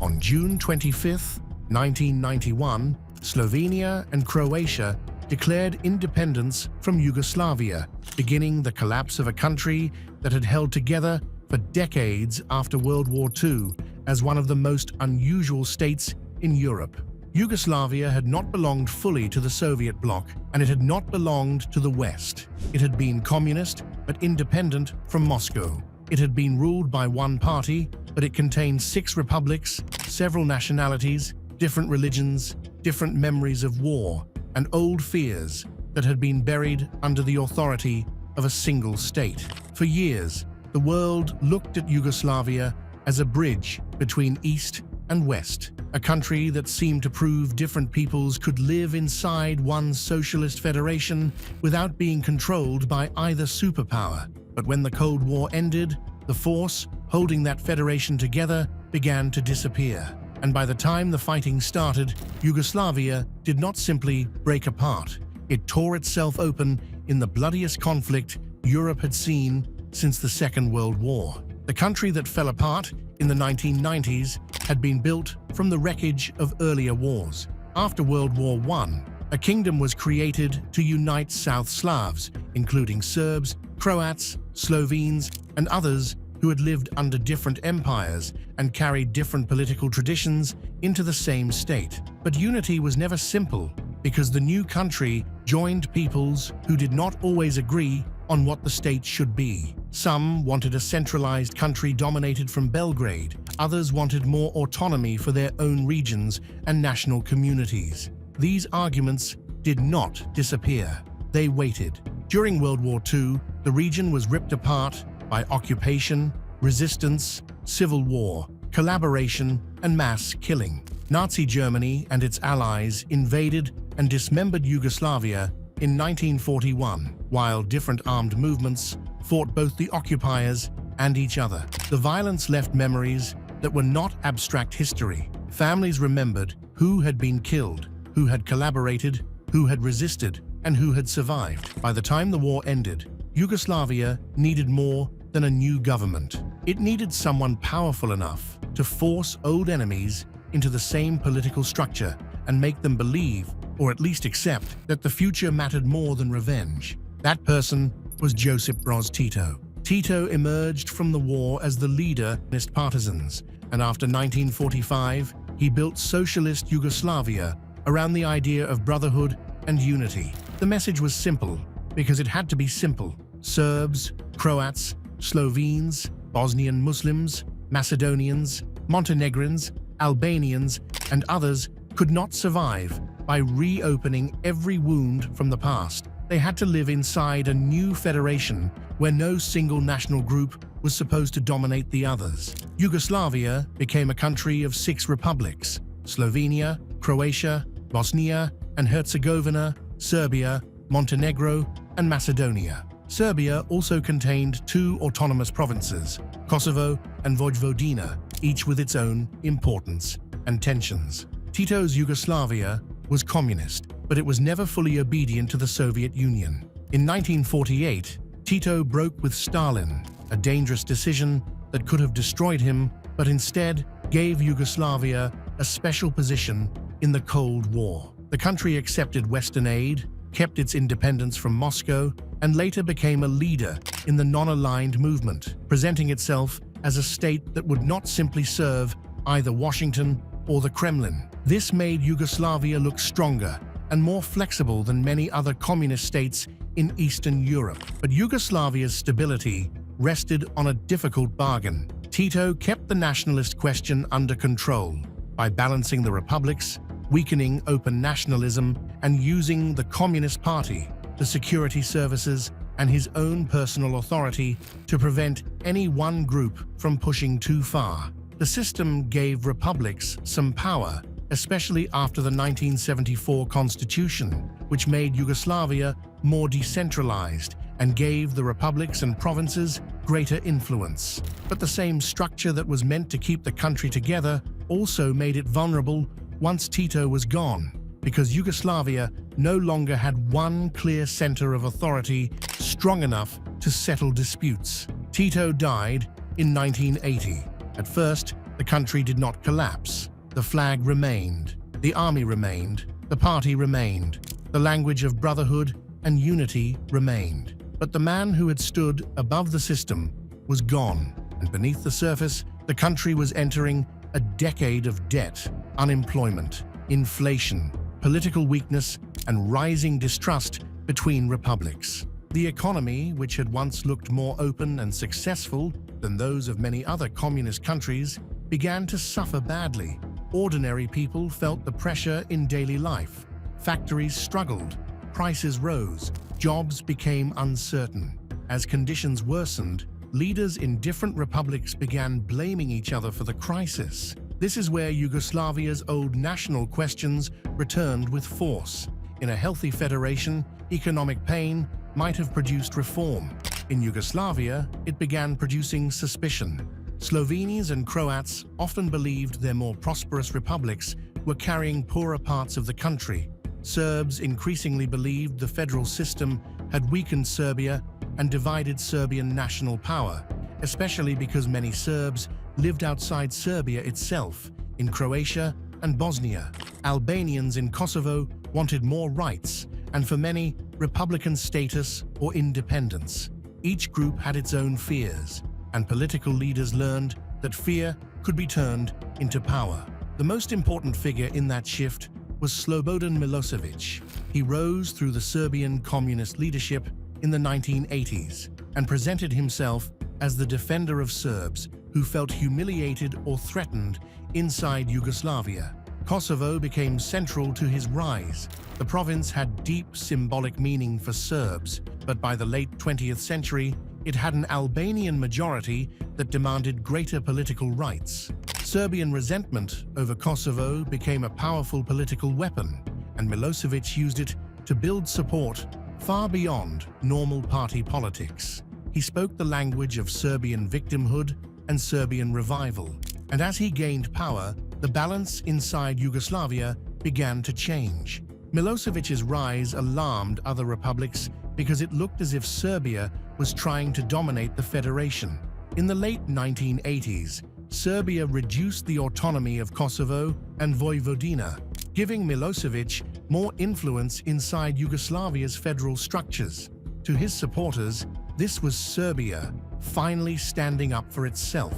On June 25, 1991, Slovenia and Croatia declared independence from Yugoslavia, beginning the collapse of a country that had held together for decades after World War II as one of the most unusual states in Europe. Yugoslavia had not belonged fully to the Soviet bloc, and it had not belonged to the West. It had been communist, but independent from Moscow. It had been ruled by one party, but it contained 6 republics, several nationalities, different religions, different memories of war, and old fears that had been buried under the authority of a single state. For years, the world looked at Yugoslavia as a bridge between East and West, a country that seemed to prove different peoples could live inside one socialist federation without being controlled by either superpower. But when the Cold War ended, the force holding that federation together began to disappear. And by the time the fighting started, Yugoslavia did not simply break apart. It tore itself open in the bloodiest conflict Europe had seen since the Second World War. The country that fell apart in the 1990s had been built from the wreckage of earlier wars. After World War I, a kingdom was created to unite South Slavs, including Serbs, Croats, Slovenes, and others who had lived under different empires and carried different political traditions into the same state. But unity was never simple, because the new country joined peoples who did not always agree on what the state should be. Some wanted a centralized country dominated from Belgrade. Others wanted more autonomy for their own regions and national communities. These arguments did not disappear. They waited. During World War II, the region was ripped apart by occupation, resistance, civil war, collaboration, and mass killing. Nazi Germany and its allies invaded and dismembered Yugoslavia in 1941, while different armed movements fought both the occupiers and each other. The violence left memories that were not abstract history. Families remembered who had been killed, who had collaborated, who had resisted, and who had survived. By the time the war ended, Yugoslavia needed more than a new government. It needed someone powerful enough to force old enemies into the same political structure and make them believe, or at least accept, that the future mattered more than revenge. That person was Josip Broz Tito. Tito emerged from the war as the leader of his partisans, and after 1945, he built socialist Yugoslavia around the idea of brotherhood and unity. The message was simple, because it had to be simple. Serbs, Croats, Slovenes, Bosnian Muslims, Macedonians, Montenegrins, Albanians, and others could not survive by reopening every wound from the past. They had to live inside a new federation where no single national group was supposed to dominate the others. Yugoslavia became a country of 6 republics: Slovenia, Croatia, Bosnia and Herzegovina, Serbia, Montenegro, and Macedonia. Serbia also contained 2 autonomous provinces, Kosovo and Vojvodina, each with its own importance and tensions. Tito's Yugoslavia was communist, but it was never fully obedient to the Soviet Union. In 1948, Tito broke with Stalin, a dangerous decision that could have destroyed him, but instead gave Yugoslavia a special position in the Cold War. The country accepted Western aid, kept its independence from Moscow, and later became a leader in the non-aligned movement, presenting itself as a state that would not simply serve either Washington or the Kremlin. This made Yugoslavia look stronger and more flexible than many other communist states in Eastern Europe. But Yugoslavia's stability rested on a difficult bargain. Tito kept the nationalist question under control by balancing the republics, weakening open nationalism, and using the Communist Party, the security services, and his own personal authority to prevent any one group from pushing too far. The system gave republics some power, especially after the 1974 constitution, which made Yugoslavia more decentralized and gave the republics and provinces greater influence. But the same structure that was meant to keep the country together also made it vulnerable once Tito was gone, because Yugoslavia no longer had one clear center of authority strong enough to settle disputes. Tito died in 1980. At first, The country did not collapse. The flag remained. The army remained. The party remained. The language of brotherhood and unity remained. But the man who had stood above the system was gone, and beneath the surface, the country was entering a decade of debt, unemployment, inflation, political weakness, and rising distrust between republics. The economy, which had once looked more open and successful than those of many other communist countries, began to suffer badly. Ordinary people felt the pressure in daily life. Factories struggled, prices rose, jobs became uncertain. As conditions worsened, leaders in different republics began blaming each other for the crisis. This is where Yugoslavia's old national questions returned with force. In a healthy federation, economic pain might have produced reform. In Yugoslavia, it began producing suspicion. Slovenes and Croats often believed their more prosperous republics were carrying poorer parts of the country. Serbs increasingly believed the federal system had weakened Serbia and divided Serbian national power, especially because many Serbs lived outside Serbia itself, in Croatia and Bosnia. Albanians in Kosovo wanted more rights, and for many, republican status or independence. Each group had its own fears, and political leaders learned that fear could be turned into power. The most important figure in that shift was Slobodan Milosevic. He rose through the Serbian communist leadership in the 1980s and presented himself as the defender of Serbs who felt humiliated or threatened inside Yugoslavia. Kosovo became central to his rise. The province had deep symbolic meaning for Serbs, but by the late 20th century, it had an Albanian majority that demanded greater political rights. Serbian resentment over Kosovo became a powerful political weapon, and Milosevic used it to build support far beyond normal party politics. He spoke the language of Serbian victimhood and Serbian revival, and as he gained power, the balance inside Yugoslavia began to change. Milosevic's rise alarmed other republics because it looked as if Serbia was trying to dominate the federation. In the late 1980s, Serbia reduced the autonomy of Kosovo and Vojvodina, giving Milosevic more influence inside Yugoslavia's federal structures. To his supporters, this was Serbia finally standing up for itself.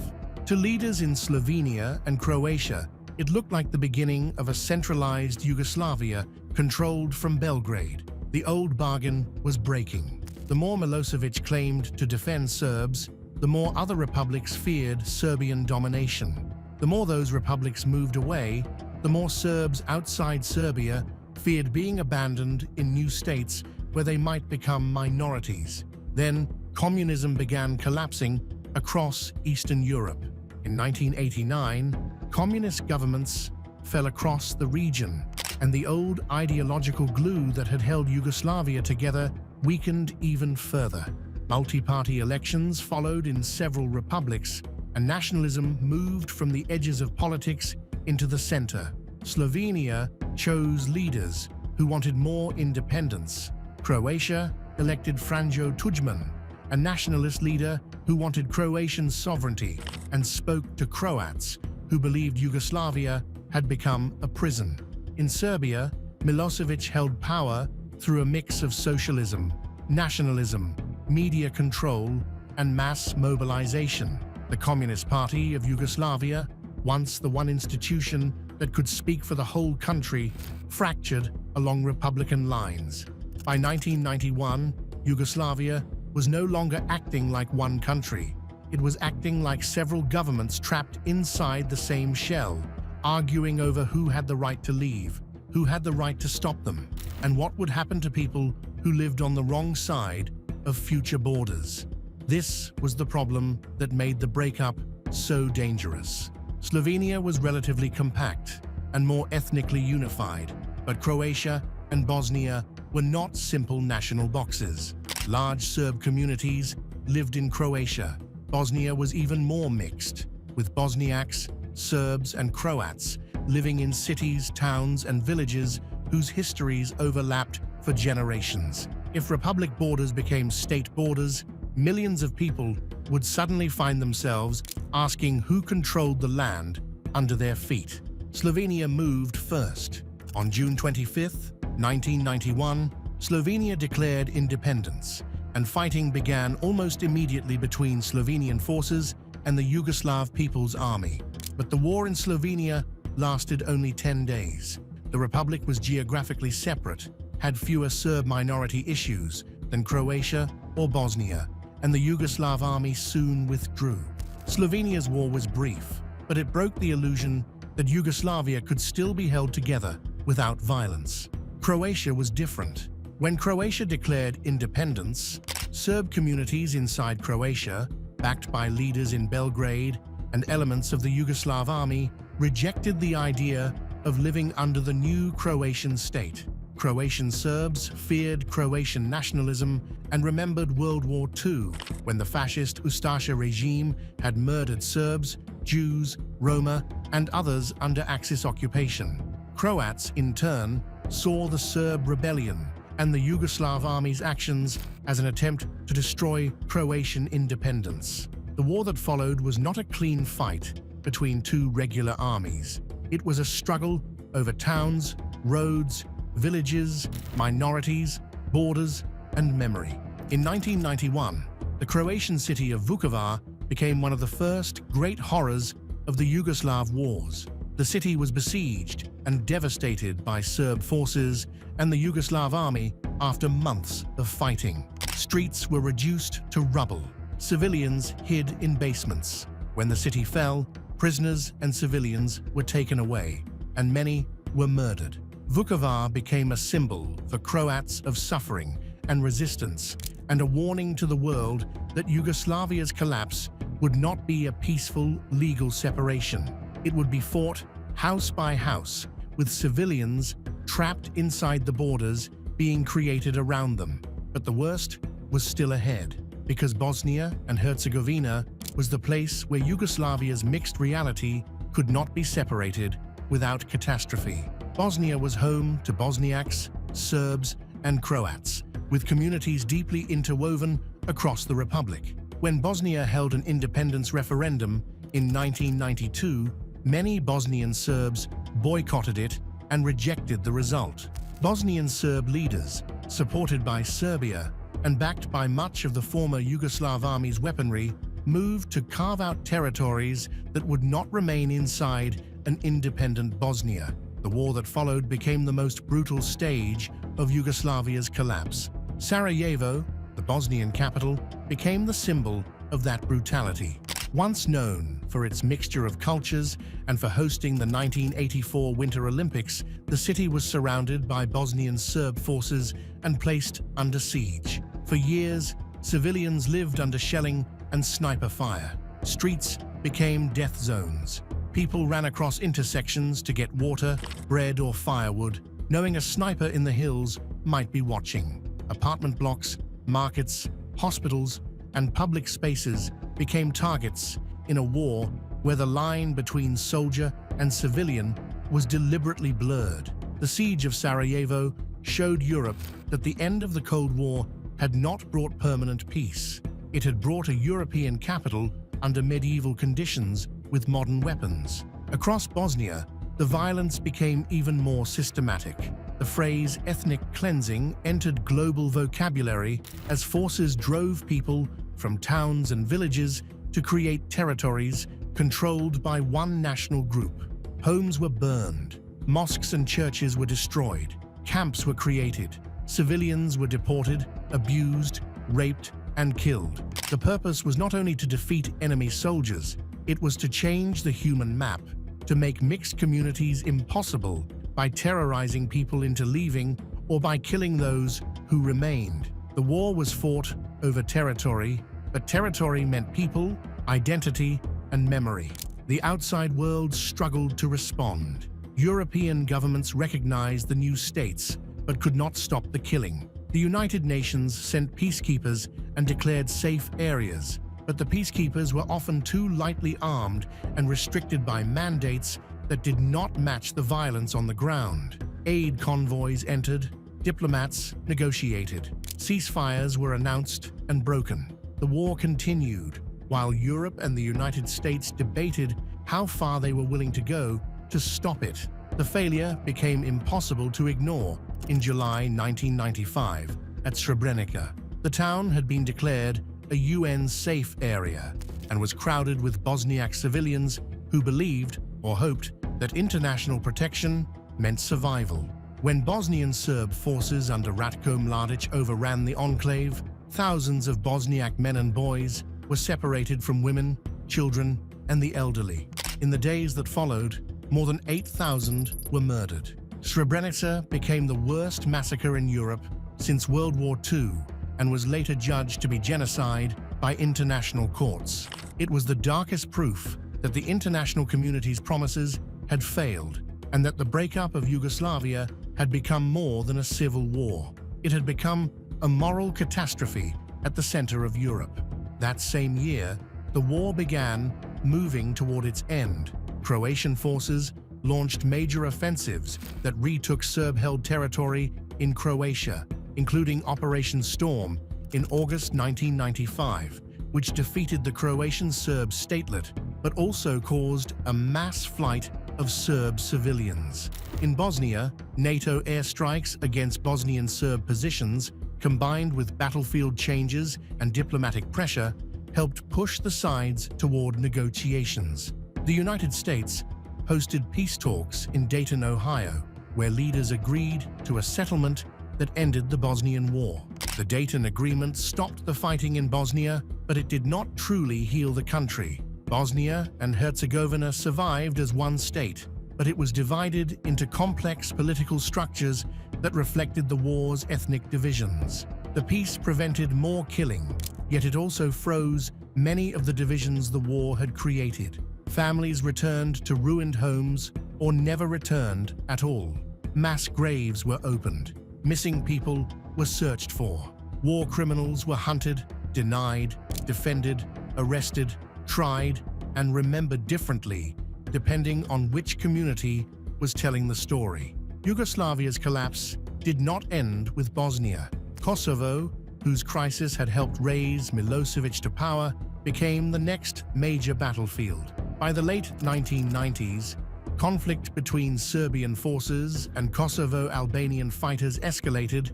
To leaders in Slovenia and Croatia, it looked like the beginning of a centralized Yugoslavia controlled from Belgrade. The old bargain was breaking. The more Milosevic claimed to defend Serbs, the more other republics feared Serbian domination. The more those republics moved away, the more Serbs outside Serbia feared being abandoned in new states where they might become minorities. Then, communism began collapsing across Eastern Europe. In 1989, communist governments fell across the region, and the old ideological glue that had held Yugoslavia together weakened even further. Multi-party elections followed in several republics, and nationalism moved from the edges of politics into the center. Slovenia chose leaders who wanted more independence. Croatia elected Franjo Tudjman, a nationalist leader who wanted Croatian sovereignty and spoke to Croats who believed Yugoslavia had become a prison. In Serbia, Milosevic held power through a mix of socialism, nationalism, media control, and mass mobilization. The Communist Party of Yugoslavia, once the one institution that could speak for the whole country, fractured along republican lines. By 1991, Yugoslavia was no longer acting like one country. It was acting like several governments trapped inside the same shell, arguing over who had the right to leave, who had the right to stop them, and what would happen to people who lived on the wrong side of future borders. This was the problem that made the breakup so dangerous. Slovenia was relatively compact and more ethnically unified, but Croatia and Bosnia were not simple national boxes. Large Serb communities lived in Croatia. Bosnia was even more mixed, with Bosniaks, Serbs, and Croats living in cities, towns, and villages whose histories overlapped for generations. If republic borders became state borders, millions of people would suddenly find themselves asking who controlled the land under their feet. Slovenia moved first. On June 25, 1991, Slovenia declared independence, and fighting began almost immediately between Slovenian forces and the Yugoslav People's Army. But the war in Slovenia lasted only 10 days. The republic was geographically separate, had fewer Serb minority issues than Croatia or Bosnia, and the Yugoslav army soon withdrew. Slovenia's war was brief, but it broke the illusion that Yugoslavia could still be held together without violence. Croatia was different. When Croatia declared independence, Serb communities inside Croatia, backed by leaders in Belgrade and elements of the Yugoslav army, rejected the idea of living under the new Croatian state. Croatian Serbs feared Croatian nationalism and remembered World War II, when the fascist Ustaša regime had murdered Serbs, Jews, Roma, and others under Axis occupation. Croats, in turn, saw the Serb rebellion and the Yugoslav army's actions as an attempt to destroy Croatian independence. The war that followed was not a clean fight between two regular armies. It was a struggle over towns, roads, villages, minorities, borders, and memory. In 1991, the Croatian city of Vukovar became one of the first great horrors of the Yugoslav wars. The city was besieged and devastated by Serb forces and the Yugoslav army after months of fighting. Streets were reduced to rubble. Civilians hid in basements. When the city fell, prisoners and civilians were taken away, and many were murdered. Vukovar became a symbol for Croats of suffering and resistance, and a warning to the world that Yugoslavia's collapse would not be a peaceful, legal separation. It would be fought house by house, with civilians trapped inside the borders being created around them. But the worst was still ahead, because Bosnia and Herzegovina was the place where Yugoslavia's mixed reality could not be separated without catastrophe. Bosnia was home to Bosniaks, Serbs, and Croats, with communities deeply interwoven across the republic. When Bosnia held an independence referendum in 1992, many Bosnian Serbs boycotted it and rejected the result. Bosnian Serb leaders, supported by Serbia and backed by much of the former Yugoslav army's weaponry, moved to carve out territories that would not remain inside an independent Bosnia. The war that followed became the most brutal stage of Yugoslavia's collapse. Sarajevo, the Bosnian capital, became the symbol of that brutality. Once known for its mixture of cultures and for hosting the 1984 Winter Olympics, the city was surrounded by Bosnian Serb forces and placed under siege. For years, civilians lived under shelling and sniper fire. Streets became death zones. People ran across intersections to get water, bread, or firewood, knowing a sniper in the hills might be watching. Apartment blocks, markets, hospitals, and public spaces became targets in a war where the line between soldier and civilian was deliberately blurred. The siege of Sarajevo showed Europe that the end of the Cold War had not brought permanent peace. It had brought a European capital under medieval conditions with modern weapons. Across Bosnia, the violence became even more systematic. The phrase ethnic cleansing entered global vocabulary as forces drove people from towns and villages to create territories controlled by one national group. Homes were burned, mosques and churches were destroyed, camps were created, civilians were deported, abused, raped, and killed. The purpose was not only to defeat enemy soldiers, it was to change the human map, to make mixed communities impossible by terrorizing people into leaving or by killing those who remained. The war was fought over territory, but territory meant people, identity, and memory. The outside world struggled to respond. European governments recognized the new states, but could not stop the killing. The United Nations sent peacekeepers and declared safe areas, but the peacekeepers were often too lightly armed and restricted by mandates that did not match the violence on the ground. Aid convoys entered, diplomats negotiated, ceasefires were announced and broken. The war continued, while Europe and the United States debated how far they were willing to go to stop it. The failure became impossible to ignore in July 1995 at Srebrenica. The town had been declared a UN safe area and was crowded with Bosniak civilians who believed or hoped that international protection meant survival. When Bosnian Serb forces under Ratko Mladic overran the enclave, thousands of Bosniak men and boys were separated from women, children, and the elderly. In the days that followed, more than 8,000 were murdered. Srebrenica became the worst massacre in Europe since World War II and was later judged to be genocide by international courts. It was the darkest proof that the international community's promises had failed and that the breakup of Yugoslavia had become more than a civil war. It had become a moral catastrophe at the center of Europe. That same year, the war began moving toward its end. Croatian forces launched major offensives that retook Serb-held territory in Croatia, including Operation Storm in August 1995, which defeated the Croatian Serb statelet, but also caused a mass flight of Serb civilians. In Bosnia, NATO airstrikes against Bosnian Serb positions, combined with battlefield changes and diplomatic pressure, helped push the sides toward negotiations. The United States hosted peace talks in Dayton, Ohio, where leaders agreed to a settlement that ended the Bosnian War. The Dayton Agreement stopped the fighting in Bosnia, but it did not truly heal the country. Bosnia and Herzegovina survived as one state, but it was divided into complex political structures that reflected the war's ethnic divisions. The peace prevented more killing, yet it also froze many of the divisions the war had created. Families returned to ruined homes or never returned at all. Mass graves were opened. Missing people were searched for. War criminals were hunted, denied, defended, arrested, tried, and remembered differently, depending on which community was telling the story. Yugoslavia's collapse did not end with Bosnia. Kosovo, whose crisis had helped raise Milosevic to power, became the next major battlefield. By the late 1990s, conflict between Serbian forces and Kosovo Albanian fighters escalated,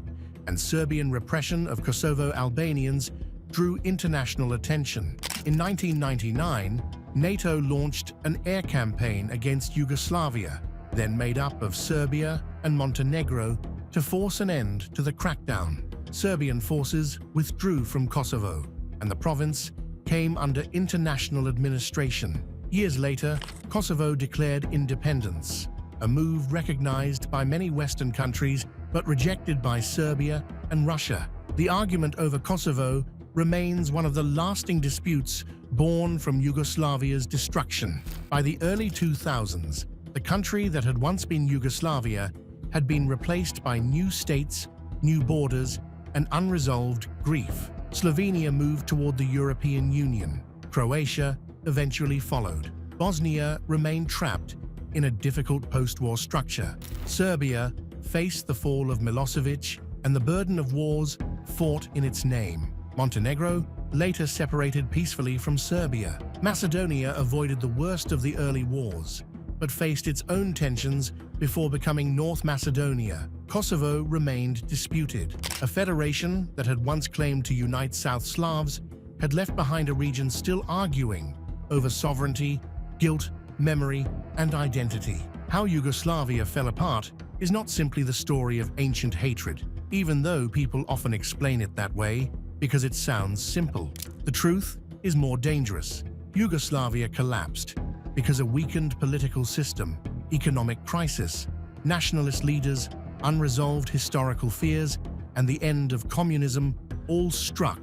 and Serbian repression of Kosovo Albanians drew international attention. In 1999, NATO launched an air campaign against Yugoslavia, then made up of Serbia and Montenegro, to force an end to the crackdown. Serbian forces withdrew from Kosovo, and the province came under international administration. Years later, Kosovo declared independence, a move recognized by many Western countries but rejected by Serbia and Russia. The argument over Kosovo remains one of the lasting disputes born from Yugoslavia's destruction. By the early 2000s, the country that had once been Yugoslavia had been replaced by new states, new borders, and unresolved grief. Slovenia moved toward the European Union. Croatia eventually followed. Bosnia remained trapped in a difficult post-war structure. Serbia faced the fall of Milosevic and the burden of wars fought in its name. Montenegro later separated peacefully from Serbia. Macedonia avoided the worst of the early wars, but faced its own tensions before becoming North Macedonia. Kosovo remained disputed. A federation that had once claimed to unite South Slavs had left behind a region still arguing over sovereignty, guilt, memory, and identity. How Yugoslavia fell apart is not simply the story of ancient hatred, even though people often explain it that way because it sounds simple. The truth is more dangerous. Yugoslavia collapsed because a weakened political system, economic crisis, nationalist leaders, unresolved historical fears, and the end of communism all struck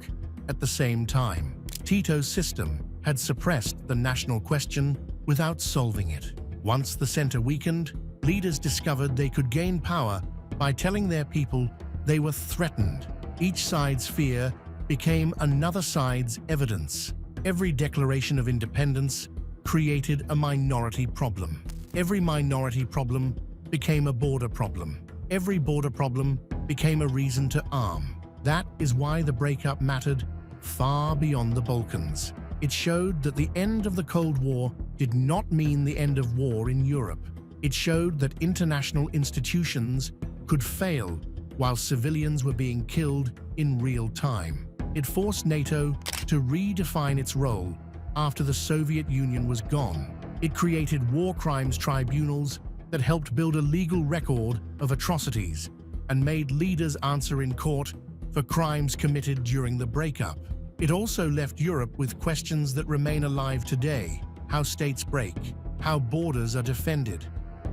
at the same time. Tito's system had suppressed the national question without solving it. Once the center weakened, leaders discovered they could gain power by telling their people they were threatened. Each side's fear became another side's evidence. Every declaration of independence created a minority problem. Every minority problem became a border problem. Every border problem became a reason to arm. That is why the breakup mattered far beyond the Balkans. It showed that the end of the Cold War did not mean the end of war in Europe. It showed that international institutions could fail while civilians were being killed in real time. It forced NATO to redefine its role after the Soviet Union was gone. It created war crimes tribunals that helped build a legal record of atrocities and made leaders answer in court for crimes committed during the breakup. It also left Europe with questions that remain alive today: how states break, how borders are defended,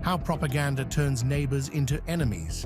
how propaganda turns neighbors into enemies,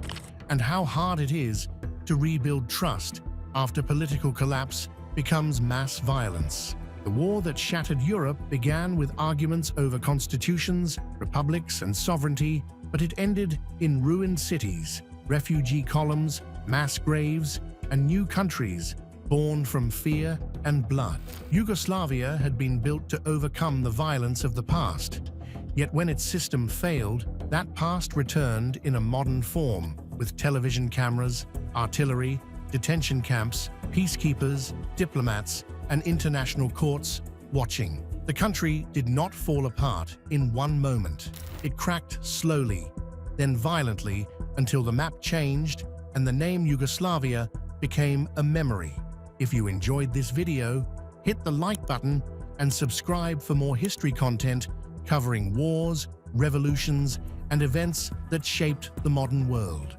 and how hard it is to rebuild trust after political collapse becomes mass violence. The war that shattered Europe began with arguments over constitutions, republics, and sovereignty, but it ended in ruined cities, refugee columns, mass graves, and new countries born from fear and blood. Yugoslavia had been built to overcome the violence of the past, yet when its system failed, that past returned in a modern form, with television cameras, artillery, detention camps, peacekeepers, diplomats, and international courts watching. The country did not fall apart in one moment. It cracked slowly, then violently, until the map changed and the name Yugoslavia became a memory. If you enjoyed this video, hit the like button and subscribe for more history content covering wars, revolutions, and events that shaped the modern world.